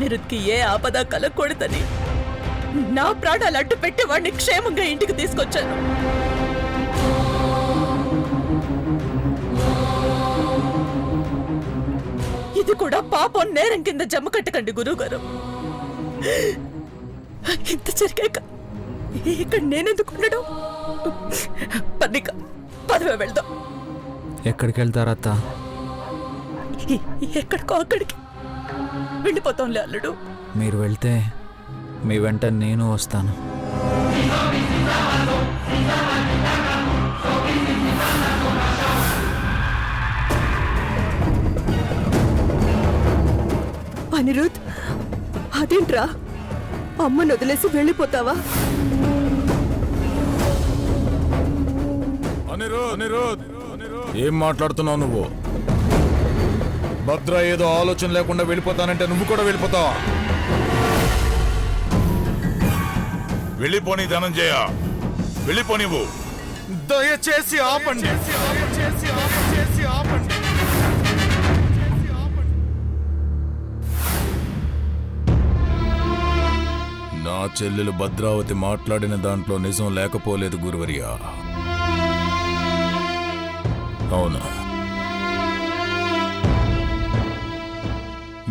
అనిరుద్ధ్కి ఏ ఆపద కలగకూడదని నా ప్రాణాలు అడ్డు పెట్టి వాడిని క్షేమంగా ఇంటికి తీసుకొచ్చాను. ఇది కూడా పాపం నేరం కింద జమ కట్టకండి గురువుగారు. ఇంత జరిగాక ఇక్కడ నేనెందుకు ఉండడం? పదవే వెళ్దాం. ఎక్కడికి వెళ్తారత్త? ఎక్కడికో అక్కడికి వెళ్ళిపోతాంలే అల్లుడు. మీరు వెళ్తే మీ వెంట నేను వస్తాను. అనిరుద్, అదేంట్రా అమ్మను వదిలేసి వెళ్ళిపోతావా? అనిరుద్, ఏం మాట్లాడుతున్నావు నువ్వు? భద్ర ఏదో ఆలోచన లేకుండా వెళ్ళిపోతానంటే నువ్వు కూడా వెళ్ళిపోతావా? వెళ్ళిపోని ధనంజయ, వెళ్ళిపోనివ్వు. దయచేసి ఆపండి. నా చెల్లెలు భద్రావతి మాట్లాడిన దాంట్లో నిజం లేకపోలేదు గురువర్యా. అవును,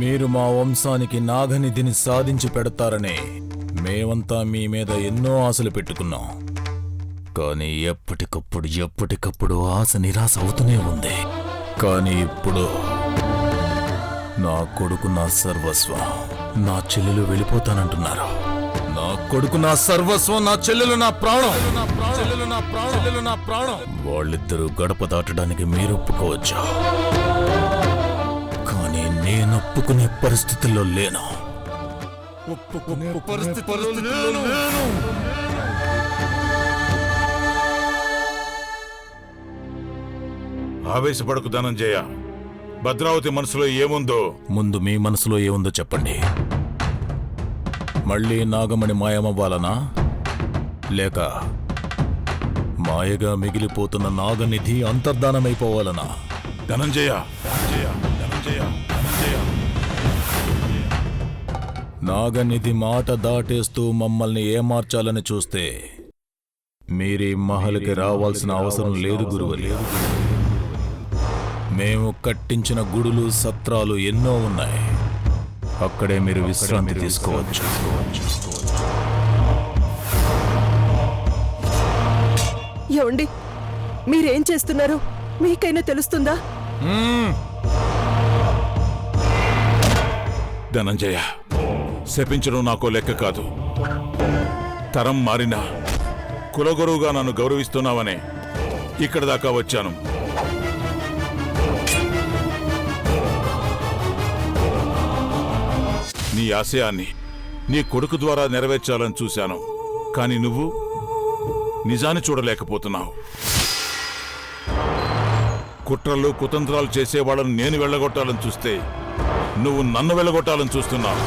మీరు మా వంశానికి నాగనిధిని సాధించి పెడతారనే మేమంతా మీ మీద ఎన్నో ఆశలు పెట్టుకున్నాం. కానీ ఎప్పటికప్పుడు ఆశ నిరాశ అవుతూనే ఉంది. కానీ ఇప్పుడు నా కొడుకు నా సర్వస్వం, నా చెల్లెలు వెళ్ళిపోతానంటున్నారు. నా కొడుకు నా సర్వస్వం, నా చెల్లెలు నా ప్రాణం. వాళ్ళిద్దరూ గడప దాటడానికి మీరు ఒప్పుకోవచ్చు, కానీ నేను ఒప్పుకునే పరిస్థితుల్లో లేను. ఆవేశపడకు ధనంజయ. భద్రావతి మనసులో ఏముందో ముందు మీ మనసులో ఏముందో చెప్పండి. మళ్ళీ నాగమణి మాయమవ్వాలనా, లేక మాయగా మిగిలిపోతున్న నాగనిధి అంతర్ధానమైపోవాలనా? ధనంజయ, నాగనిధి మాట దాటేస్తూ మమ్మల్ని ఏమార్చాలని చూస్తే మీరీ మహల్కి రావాల్సిన అవసరం లేదు గురువరి. మేము కట్టించిన గుడులు, సత్రాలు ఎన్నో ఉన్నాయి. అక్కడే మీరు విశ్రాంతి తీసుకోవచ్చు. ఏమండి, మీరేం చేస్తున్నారు? మీకైనా తెలుస్తుందా? ధనంజయ, శపించడం నాకో లెక్క కాదు. తరం మారినా కులగురువుగా నన్ను గౌరవిస్తున్నావనే ఇక్కడ దాకా వచ్చాను. నీ ఆశయాన్ని నీ కొడుకు ద్వారా నెరవేర్చాలని చూశాను. కానీ నువ్వు నిజాన్ని చూడలేకపోతున్నావు. కుట్రలు, కుతంత్రాలు చేసేవాళ్ళని నేను వెళ్ళగొట్టాలని చూస్తే నువ్వు నన్ను వెళ్ళగొట్టాలని చూస్తున్నావు.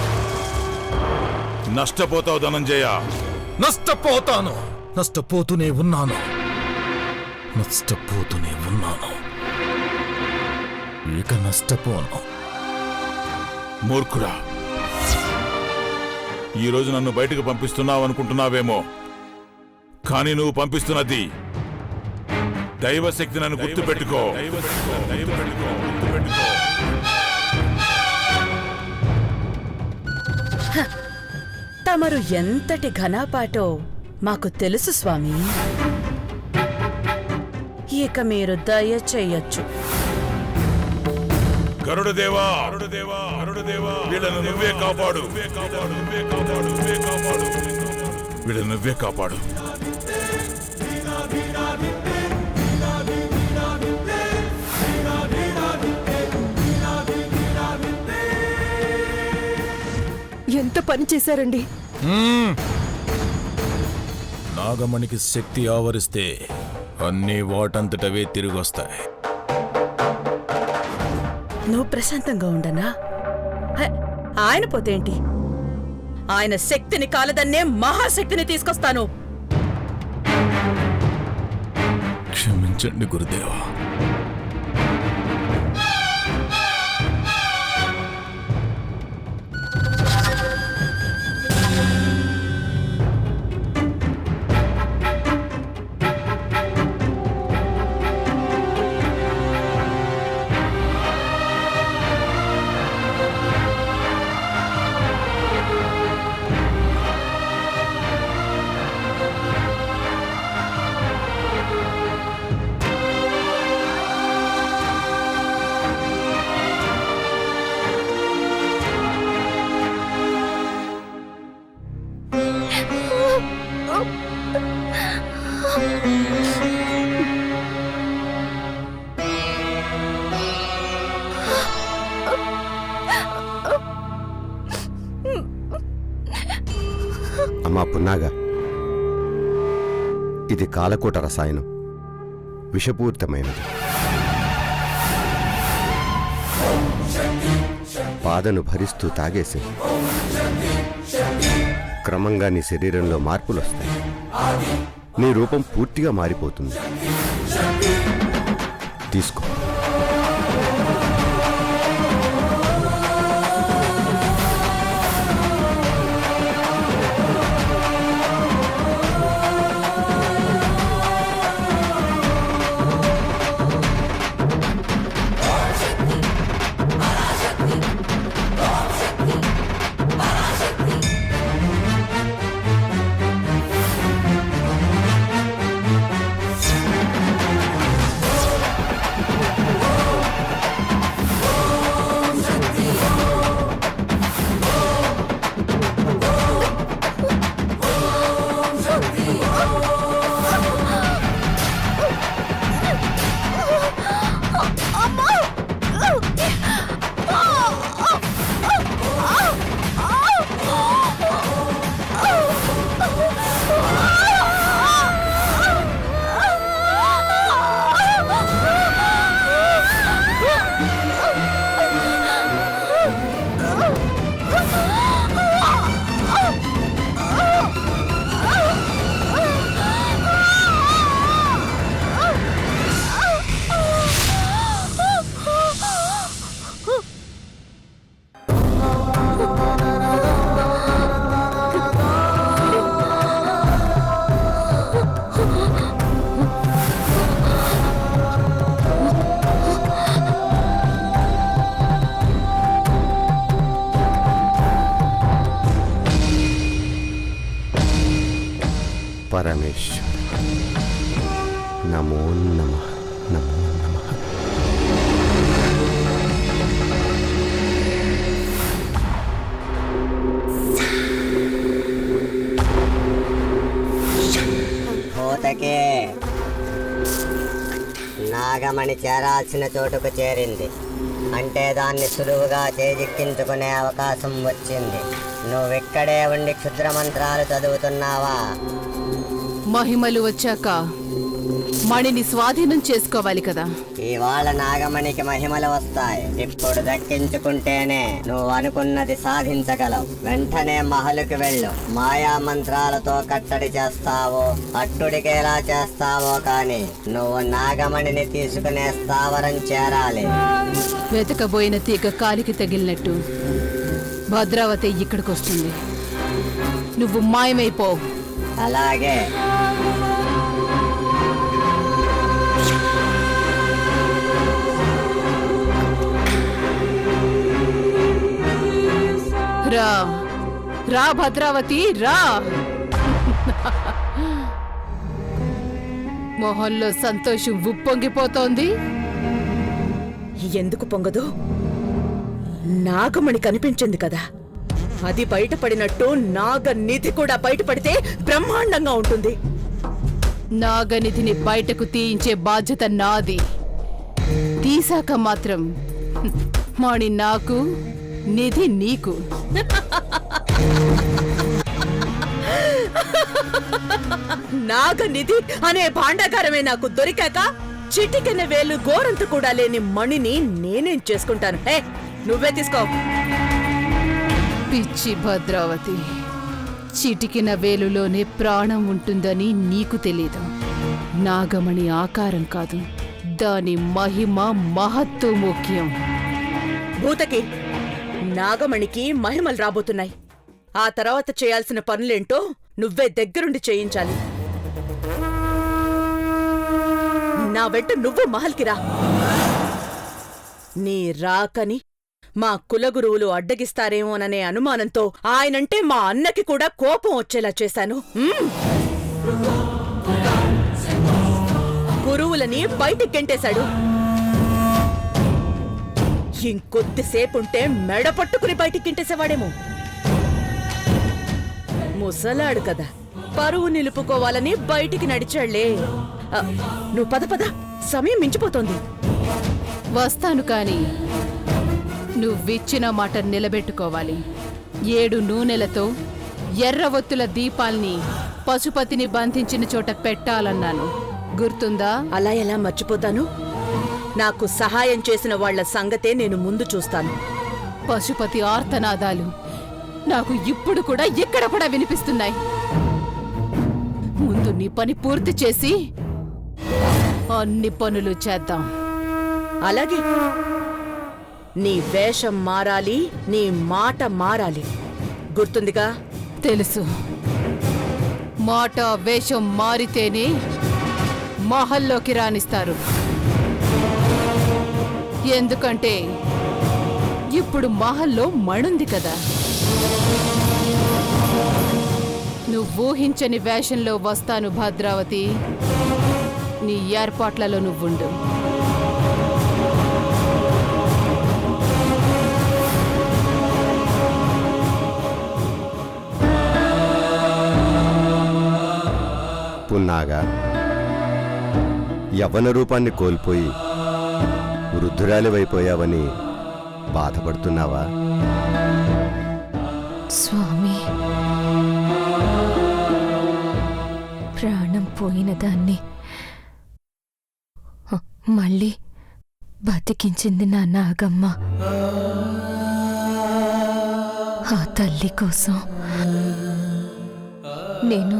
నష్టపోతావు ధనంజయ. నష్టపోతూనే ఉన్నాను. ఇక నష్టపోను. మూర్ఖుడా, ఈరోజు నన్ను బయటకు పంపిస్తున్నావు అనుకుంటున్నావేమో, కానీ నువ్వు పంపిస్తున్నది దైవశక్తి. నన్ను గుర్తుపెట్టుకో. తమరు ఎంతటి ఘనాపాటో మాకు తెలుసు స్వామి. ఇక మీరు దయ చెయ్యొచ్చు. గరుడదేవా, వీళ్ళను నువ్వే కాపాడు. వీళ్ళను నువ్వే కాపాడు. ఎంత పని చేశారండి? నాగమణికి శక్తి ఆవరిస్తే అన్నీ వాటంతటవే తిరిగొస్తాయి. నువ్వు ప్రశాంతంగా ఉండనా? ఆయన పోతేంటి? ఆయన శక్తిని కాలదన్నే మహాశక్తిని తీసుకొస్తాను. క్షమించండి గురుదేవా. అమ్మా పున్నాగా, ఇది కాలకూట రసాయనం, విషపూరితమైనది. బాధను భరిస్తూ తాగేసి క్రమంగా నీ శరీరంలో మార్పులు వస్తాయి. నీ రూపం పూర్తిగా మారిపోతుంది. తీసుకో. పరమేశ్వర నమో నమః, నమో నమః. భూతకే నాగమణి చేరాల్సిన చోటుకు చేరింది. అంటే దాన్ని సులువుగా చేజిక్కించుకునే అవకాశం వచ్చింది. నువ్విక్కడే ఉండి క్షుద్ర మంత్రాలు చదువుతున్నావా? మహిమలు వచ్చాక మణిని స్వాధీనం చేసుకోవాలి కదా. ఇవాళ నాగమణికి మహిమలు వస్తాయి. ఇప్పుడు దక్కించుకుంటేనే నువ్వు అనుకున్నది సాధించగలవు. వెంటనే మహలుకి వెళ్ళు. మాయా మంత్రాలతో కట్టడి చేస్తావో అట్టుడికేలా చేస్తావో కానీ నువ్వు నాగమణిని తీసుకునే స్థావరం చేరాలి. వెతకబోయిన తీగ కాలికి తగిలినట్టు భద్రావతి ఇక్కడికొస్తుంది. నువ్వు మాయమైపో. అలాగే. రా రా భద్రావతి రా. మొహంలో సంతోషం ఉప్పొంగిపోతోంది. ఎందుకు పొంగదు? నాగమణి కనిపించింది కదా, అది బయటపడినట్టు నాగనిధి కూడా బయటపడితే బ్రహ్మాండంగా ఉంటుంది. నాగనిధిని బయటకు తీయించే బాధ్యత నాది. తీసాక మాత్రం మణి నాకు, నిధి నీకు. నాగనిధి అనే భాండాగారమే నాకు దొరికాక చిటికెన వేలు గోరంత కూడా లేని మణిని నేనేం చేసుకుంటాను? నువ్వే తీసుకో. పిచ్చి భద్రావతి, చిటికిన వేలులోనే ప్రాణం ఉంటుందని నీకు తెలీదు. నాగమణి ఆకారం కాదు, దాని మహిమ మహత్తు ముఖ్యం. భూతకి, నాగమణికి మహిమలు రాబోతున్నాయి. ఆ తర్వాత చేయాల్సిన పనులేంటో నువ్వే దగ్గరుండి చేయించాలి. నా వెంట నువ్వు మహల్కి రా. నీ రాకని మా కులగురువులు అడ్డగిస్తారేమోననే అనుమానంతో ఆయనంటే మా అన్నకి కూడా కోపం వచ్చేలా చేశాను. గురువులని బయటికి గెంటేశాడు. ఇంకొద్దిసేపుంటే మెడ పట్టుకుని బయటికి గెంటేసేవాడేమో. ముసలాడు కదా, పరువు నిలుపుకోవాలని బయటికి నడిచాళ్లే. నువ్వు పద పద, సమయం మించిపోతోంది. వస్తాను కాని నువ్విచ్చిన మాట నిలబెట్టుకోవాలి. 7 నూనెలతో ఎర్రవొత్తుల దీపాల్ని పశుపతిని బంధించిన చోట పెట్టాలన్నాను. గుర్తుందా? అలా ఎలా మర్చిపోతాను? నాకు సహాయం చేసిన వాళ్ళ సంగతే నేను ముందు చూస్తాను. పశుపతి ఆర్తనాదాలు నాకు ఇప్పుడు కూడా ఇక్కడ కూడా వినిపిస్తున్నాయి. ముందు నీ పని పూర్తి చేసి అన్ని పనులు చేద్దాం. అలాగే నీ వేషం మారాలి, నీ మాట మారాలి. గుర్తుందిగా? తెలుసు. మాట వేషం మారితేనే మహల్లోకి రాణిస్తారు. ఎందుకంటే ఇప్పుడు మహల్లో మణుంది కదా. నువ్వు ఊహించని వేషంలో వస్తాను భద్రావతి. నీ ఏర్పాట్లలో నువ్వుండు. పున్నాగా యవ్వన రూపాన్ని కోల్పోయి వృద్ధురాలివైపోయావని బాధపడుతున్నావా? స్వామి, ప్రాణం పోయిన దాన్ని మళ్ళీ బతికించింది నా నాగమ్మ. ఆ తల్లి కోసం నేను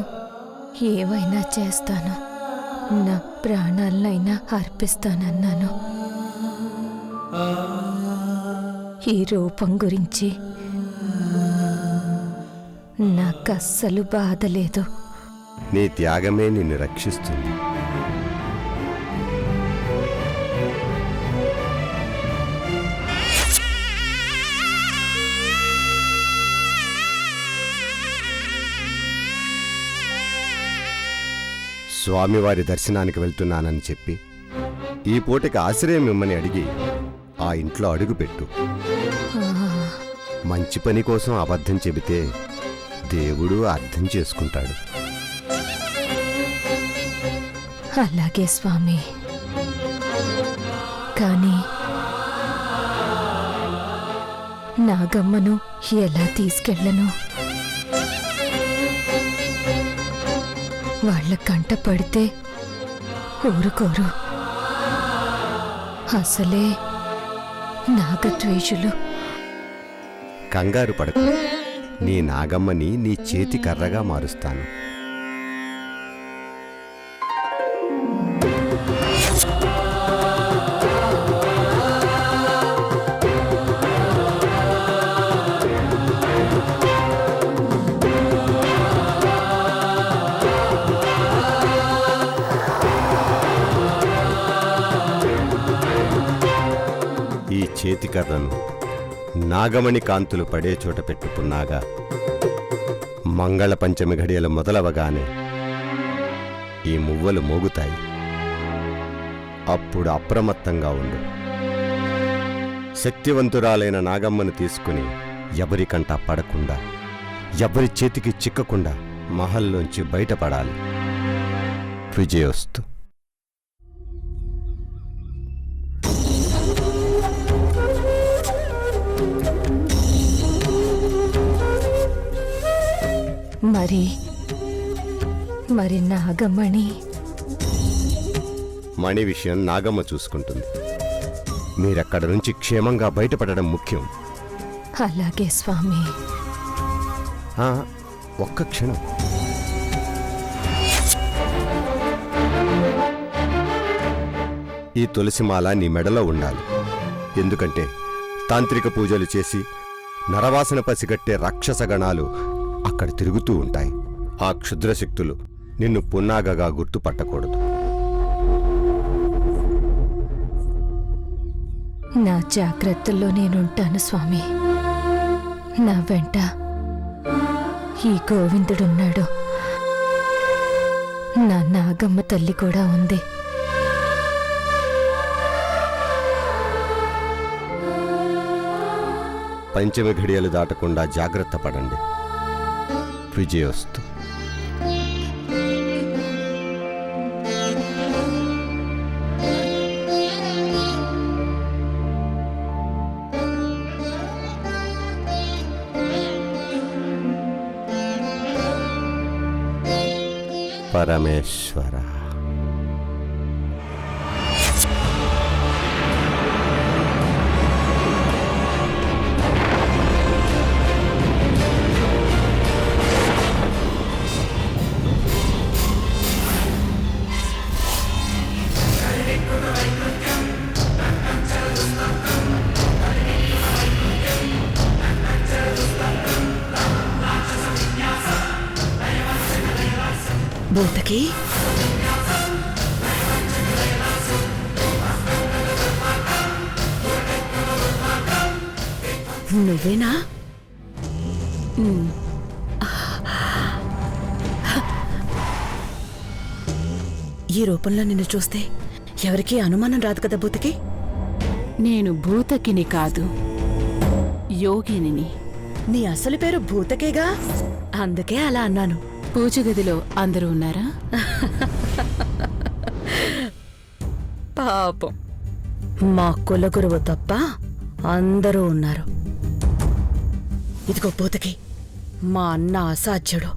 ఏవైనా చేస్తాను, నా ప్రాణాలనైనా అర్పిస్తానన్నాను. ఈ రూపం గురించి నాకస్సలు బాధ లేదు. నీ త్యాగమే నిన్ను రక్షిస్తుంది. స్వామివారి దర్శనానికి వెళ్తున్నానని చెప్పి ఈ పూటకి ఆశ్రయం ఇమ్మని అడిగి ఆ ఇంట్లో అడుగుపెట్టు. మంచి పని కోసం అబద్ధం చెబితే దేవుడు అర్థం చేసుకుంటాడు. అలాగే స్వామి. కానీ నాగమ్మను ఎలా తీసుకెళ్ళను? వాళ్ళ కంట పడితే ఊరుకోరు. అసలే నాగద్వేషులు. కంగారు పడకు, నీ నాగమ్మని నీ చేతి కర్రగా మారుస్తాను. ఈ చేతికర్రను నాగమణి కాంతులు పడే చోట పెట్టుకున్నాగా మంగళ పంచమి ఘడియలు మొదలవగానే ఈ మువ్వలు మోగుతాయి. అప్పుడు అప్రమత్తంగా ఉండు. శక్తివంతురాలైన నాగమ్మను తీసుకుని ఎవరికంటా పడకుండా, ఎవరి చేతికి చిక్కకుండా మహల్లోంచి బయటపడాలి. విజయోస్తు. మరి నాగమణి? మణి విషయం నాగమ్మ చూసుకుంటుంది. మీరక్కడ నుంచి క్షేమంగా బయటపడడం ముఖ్యం. అలాగే స్వామి. ఒక్క క్షణం. ఈ తులసిమాల నీ మెడలో ఉండాలి. ఎందుకంటే తాంత్రిక పూజలు చేసి నరవాసన పసిగట్టే రాక్షస గణాలు అక్కడ తిరుగుతూ ఉంటాయి. ఆ క్షుద్రశక్తులు నిన్ను పున్నాగగా గుర్తుపట్టకూడదు. నా జాగ్రత్తల్లో నేనుంటాను స్వామి. నా వెంట ఈ గోవిందుడున్నాడు. నా నాగమ్మ తల్లి కూడా ఉంది. పంచమి ఘడియలు దాటకుండా జాగ్రత్త పడండి. విజయోస్తు. పరమేశ్వర. భూతకి నువ్వేనా? ఈ రూపంలో నిన్ను చూస్తే ఎవరికీ అనుమానం రాదు కదా భూతకి? నేను భూతకిని కాదు, యోగిని. నీ అసలు పేరు భూతకేగా, అందుకే అలా అన్నాను. పూజ గదిలో అందరూ ఉన్నారా? పాపం, మా కులగురువు తప్ప అందరూ ఉన్నారు. ఇదిగో భూతకి, మా అన్న అసాధ్యుడు.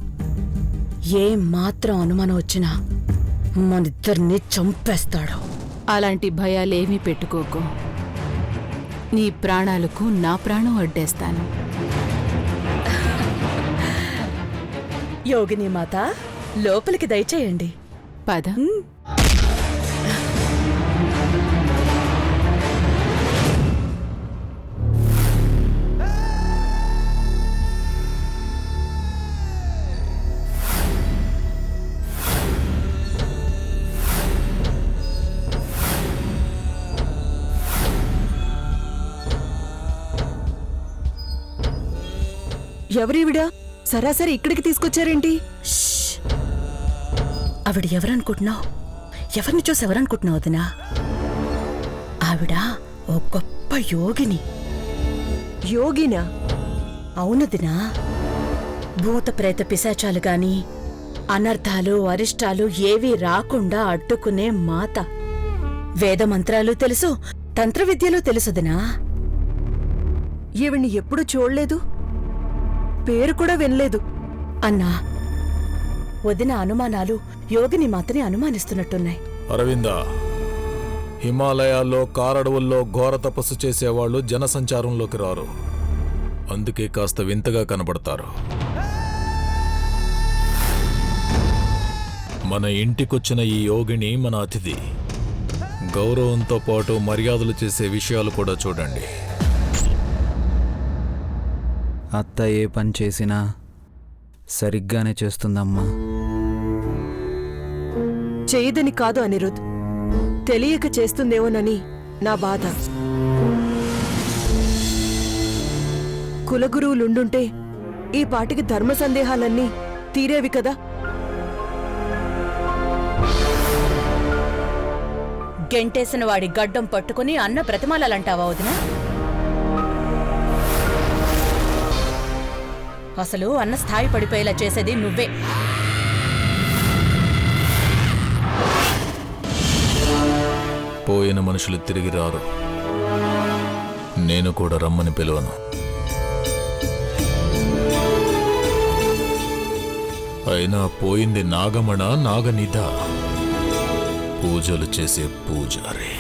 ఏ మాత్రం అనుమానం వచ్చినా మనిద్దరిని చంపేస్తాడు. అలాంటి భయాలేమీ పెట్టుకోకు. నీ ప్రాణాలకు నా ప్రాణం అడ్డేస్తాను. యోగిని మాత, లోపలికి దయచేయండి. పద. ఎవరివిడా సరాసరి ఇక్కడికి తీసుకొచ్చారేంటి? ఆవిడ ఎవరనుకుంటున్నావు? ఎవరిని చూసి ఎవరనుకుంటున్నావు వదినా? ఆవిడ ఓ గొప్ప యోగిని. యోగినా? అవునదినా. భూత ప్రేత పిశాచాలు గాని అనర్థాలు అరిష్టాలు ఏవీ రాకుండా అడ్డుకునే మాత. వేద మంత్రాలు తెలుసు, తంత్ర విద్యలు తెలుసుదినా. ఈవిడ్ని ఎప్పుడు చూడలేదు, పేరు కూడా వినలేదు. అన్నా, వదిన అనుమానాలు యోగిని మాతని అనుమానిస్తున్నట్టున్నాయి. అరవింద, హిమాలయాల్లో కారడవుల్లో ఘోర తపస్సు చేసేవాళ్లు జనసంచారంలోకి రారు. అందుకే కాస్త వింతగా కనబడతారు. మన ఇంటికొచ్చిన ఈ యోగిని మన అతిథి. గౌరవంతో పాటు మర్యాదలు చేసే విషయాలు కూడా చూడండి. అత్త ఏ పని చేసినా సరిగ్గానే చేస్తుందమ్మా. చేయదని కాదు అనిరుద్, తెలియక చేస్తుందేమోనని నా బాధ. కులగురువులుండుంటే ఈ పాటికి ధర్మ సందేహాలన్నీ తీరేవి కదా. గెంటేసిన వాడి గడ్డం పట్టుకుని అన్న ప్రతిమాలంటావా వదినా? అసలు అన్న స్థాయి పడిపోయేలా చేసేది నువ్వే. పోయిన మనుషులు తిరిగి రారు. నేను కూడా రమ్మని పిలువను. అయినా పోయింది నాగమణ నాగనిధ, పూజలు చేసే పూజారి.